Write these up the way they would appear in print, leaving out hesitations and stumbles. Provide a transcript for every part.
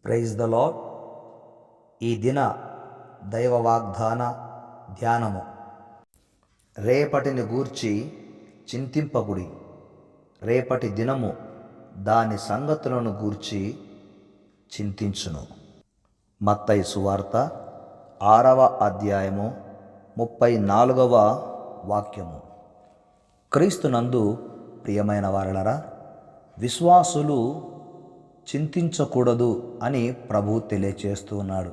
Praise the lord. ఈ దిన దైవ వాగ్దాన ధ్యానము. రేపటిని గూర్చి చింతింపకుడి, రేపటి దినము దాని సంగతులను గూర్చి చింతించును. మత్తయి సువార్త 6వ అధ్యాయము 34వ వాక్యము. క్రీస్తునందు ప్రియమైన వారలారా, విశ్వాసులు చింతించకూడదు అని ప్రభు తెలియచేస్తూ ఉన్నాడు.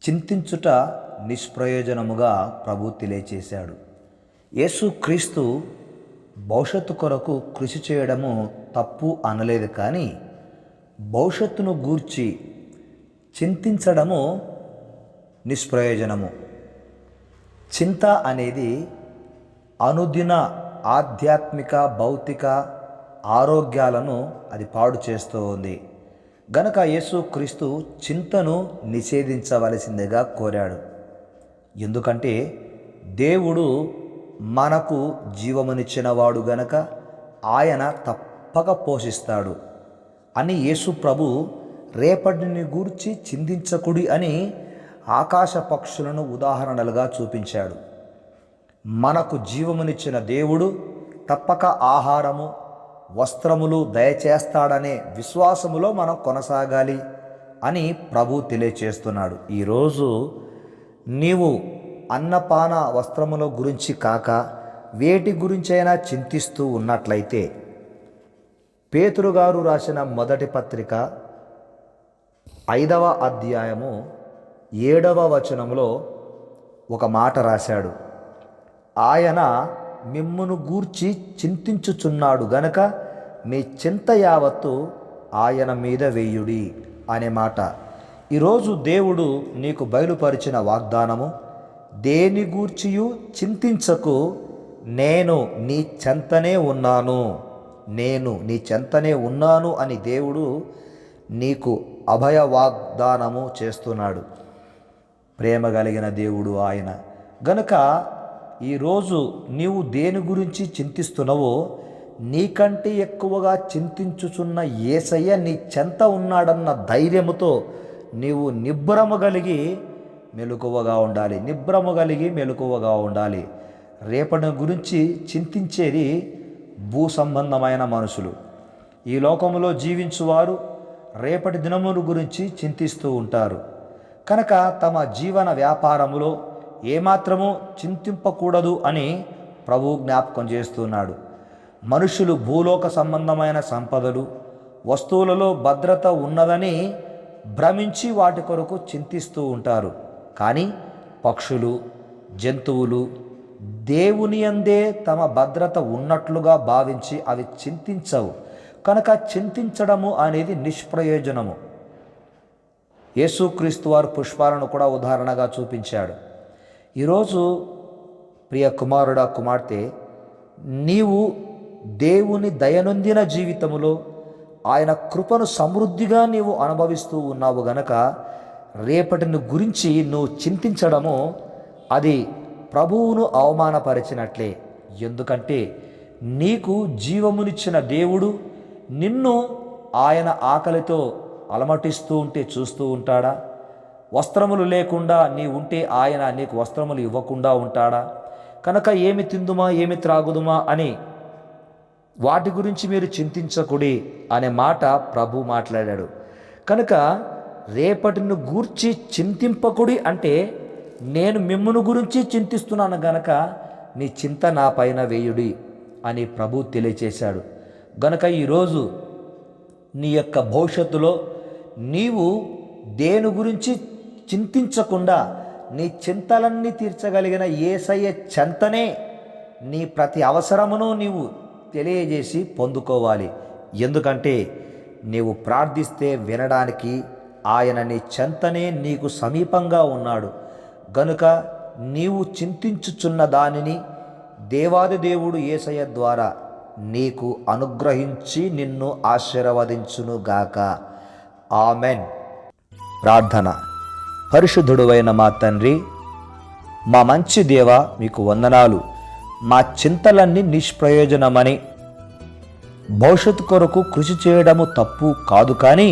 చింతించుట నిష్ప్రయోజనముగా ప్రభు తెలియచేశాడు. యేసుక్రీస్తు భవిష్యత్తు కొరకు కృషి చేయడము తప్పు అనలేదు, కానీ భవిష్యత్తును గూర్చి చింతించడము నిష్ప్రయోజనము. చింత అనేది అనుదిన ఆధ్యాత్మిక భౌతిక ఆరోగ్యాలను అది పాడు చేస్తూ ఉంది. గనక యేసుక్రీస్తు చింతను నిషేధించవలసిందిగా కోరాడు. ఎందుకంటే దేవుడు మనకు జీవమునిచ్చినవాడు గనక ఆయన తప్పక పోషిస్తాడు అని యేసు ప్రభు రేపటిని గూర్చి చింతించకుడి అని ఆకాశ పక్షులను ఉదాహరణలుగా చూపించాడు. మనకు జీవమునిచ్చిన దేవుడు తప్పక ఆహారము వస్త్రములు దయచేస్తాడనే విశ్వాసములో మనం కొనసాగాలి అని ప్రభు తెలియచేస్తున్నాడు. ఈరోజు నీవు అన్నపాన వస్త్రముల గురించి కాక వేటి గురించైనా చింతిస్తూ ఉన్నట్లయితే, పేతురు గారు రాసిన మొదటి పత్రిక 5వ అధ్యాయము 7వ వచనములో ఒక మాట రాశాడు. ఆయన మిమ్మును గూర్చి చింతించుచున్నాడు గనక మీ చింత యావత్తు ఆయన మీద వేయుడి అనే మాట. ఈరోజు దేవుడు నీకు బయలుపరిచిన వాగ్దానము, దేని గూర్చియు చింతించకు, నేను నీ చెంతనే ఉన్నాను, నేను నీ చెంతనే ఉన్నాను అని దేవుడు నీకు అభయ వాగ్దానము చేస్తున్నాడు. ప్రేమ కలిగిన దేవుడు ఆయన. గనుక ఈరోజు నీవు దేని గురించి చింతిస్తున్నావో, నీకంటే ఎక్కువగా చింతించుచున్న యేసయ్య నీ చెంత ఉన్నాడన్న ధైర్యముతో నీవు నిబ్బరము కలిగి మెలకువగా ఉండాలి. మెలకువగా ఉండాలి. రేపటి గురించి చింతించేది భూ సంబంధమైన మనుషులు. ఈ లోకంలో జీవించువారు రేపటి దినముల గురించి చింతిస్తూ ఉంటారు. కనుక తమ జీవన వ్యాపారములో ఏమాత్రము చింతింపకూడదు అని ప్రభు జ్ఞాపకం చేస్తున్నాడు. మనుషులు భూలోక సంబంధమైన సంపదలు వస్తువులలో భద్రత ఉన్నదని భ్రమించి వాటి కొరకు చింతిస్తూ ఉంటారు. కానీ పక్షులు జంతువులు దేవుని యందే తమ భద్రత ఉన్నట్లుగా భావించి అవి చింతించవు. కనుక చింతించడము అనేది నిష్ప్రయోజనము. యేసుక్రీస్తు వారు పుష్పాలను కూడా ఉదాహరణగా చూపించాడు. ఈరోజు ప్రియ కుమారుడా కుమార్తె, నీవు దేవుని దయనొందిన జీవితములో ఆయన కృపను సమృద్ధిగా నీవు అనుభవిస్తూ ఉన్నావు గనక రేపటిని గురించి నువ్వు చింతించడము అది ప్రభువును అవమానపరిచినట్లే. ఎందుకంటే నీకు జీవమునిచ్చిన దేవుడు నిన్ను ఆయన ఆకలితో అలమటిస్తూ ఉంటే చూస్తూ ఉంటాడా? వస్త్రములు లేకుండా నీ ఉంటే ఆయన నీకు వస్త్రములు ఇవ్వకుండా ఉంటాడా? కనుక ఏమి తిందుమా ఏమి త్రాగుదుమా అని వాటి గురించి మీరు చింతించకుడి అనే మాట ప్రభు మాట్లాడాడు. కనుక రేపటిని గూర్చి చింతింపకుడి అంటే నేను మిమ్మును గురించి చింతిస్తున్నాను గనక నీ చింత నా పైన వేయుడి అని ప్రభు తెలియచేశాడు. గనక ఈరోజు నీ యొక్క భవిష్యత్తులో నీవు దేని గురించి చింతించకుండా నీ చింతలన్నీ తీర్చగలిగిన యేసయ్య చెంతనే నీ ప్రతి అవసరమును నీవు తెలియజేసి పొందుకోవాలి. ఎందుకంటే నీవు ప్రార్థిస్తే వినడానికి ఆయన నీ చెంతనే నీకు సమీపంగా ఉన్నాడు. గనుక నీవు చింతించుచున్న దానిని దేవాది దేవుడు యేసయ్య ద్వారా నీకు అనుగ్రహించి నిన్ను ఆశీర్వదించునుగాక. ఆమెన్. ప్రార్థన. పరిశుద్ధుడైన మా తండ్రి, మా మంచి దేవ, మీకు వందనాలు. మా చింతలన్నీ నిష్ప్రయోజనమని భవిష్యత్తు కొరకు కృషి చేయడము తప్పు కాదు, కానీ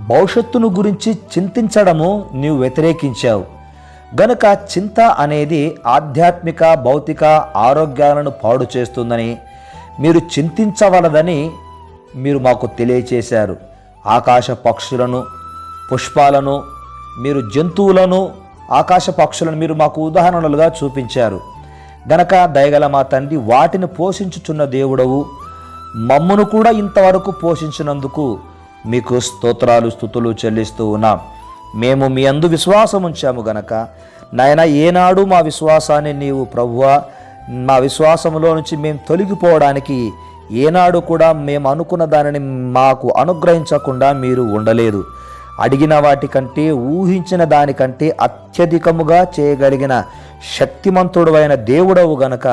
భవిష్యత్తును గురించి చింతించడము నీవు వ్యతిరేకించావు. గనుక చింత అనేది ఆధ్యాత్మిక భౌతిక ఆరోగ్యాలను పాడు చేస్తుందని, మీరు చింతించవలదని మీరు మాకు తెలియచేశారు. ఆకాశ పక్షులను, పుష్పాలను, మీరు జంతువులను, ఆకాశ పక్షులను మీరు మాకు ఉదాహరణలుగా చూపించారు. గనక దయగల మా తండ్రి, వాటిని పోషించుచున్న దేవుడవు, మమ్మును కూడా ఇంతవరకు పోషించినందుకు మీకు స్తోత్రాలు స్తుతులు చెల్లిస్తూ ఉన్నాం. మేము మీ అందు విశ్వాసం ఉంచాము గనక నాయన, ఏనాడు మా విశ్వాసాన్ని నీవు ప్రభువా, మా విశ్వాసంలో నుంచి మేము తొలగిపోవడానికి ఏనాడు కూడా మేము అనుకున్న దానిని మాకు అనుగ్రహించకుండా మీరు ఉండలేదు. అడిగిన వాటికంటే, ఊహించిన దానికంటే అత్యధికముగా చేయగలిగిన శక్తిమంతుడైన దేవుడవు గనక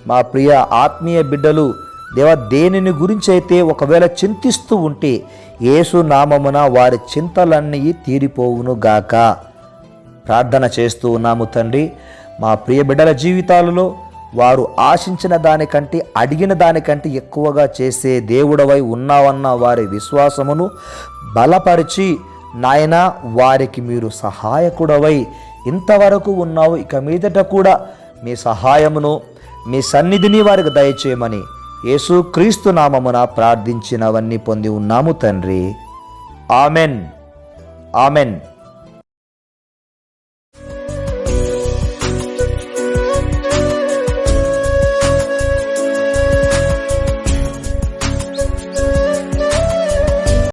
మా ప్రియ ఆత్మీయ బిడ్డలు దేవా, దేనిని గురించి అయితే ఒకవేళ చింతిస్తూ ఉంటే యేసు నామమున వారి చింతలన్నీ తీరిపోవును గాక ప్రార్థన చేస్తూ ఉన్నాము తండ్రి. మా ప్రియ బిడ్డల జీవితాలలో వారు ఆశించిన దానికంటే, అడిగిన దానికంటే ఎక్కువగా చేసే దేవుడవై ఉన్నావన్న వారి విశ్వాసమును బలపరిచి నాయన, వారికి మీరు సహాయకుడవై ఇంతవరకు ఉన్నావు. ఇక మీదట కూడా మీ సహాయమును, మీ సన్నిధిని వారికి దయచేయమని యేసు క్రీస్తు నామమున ప్రార్థించినవన్నీ పొంది ఉన్నాము తండ్రి. ఆమెన్. ఆమెన్.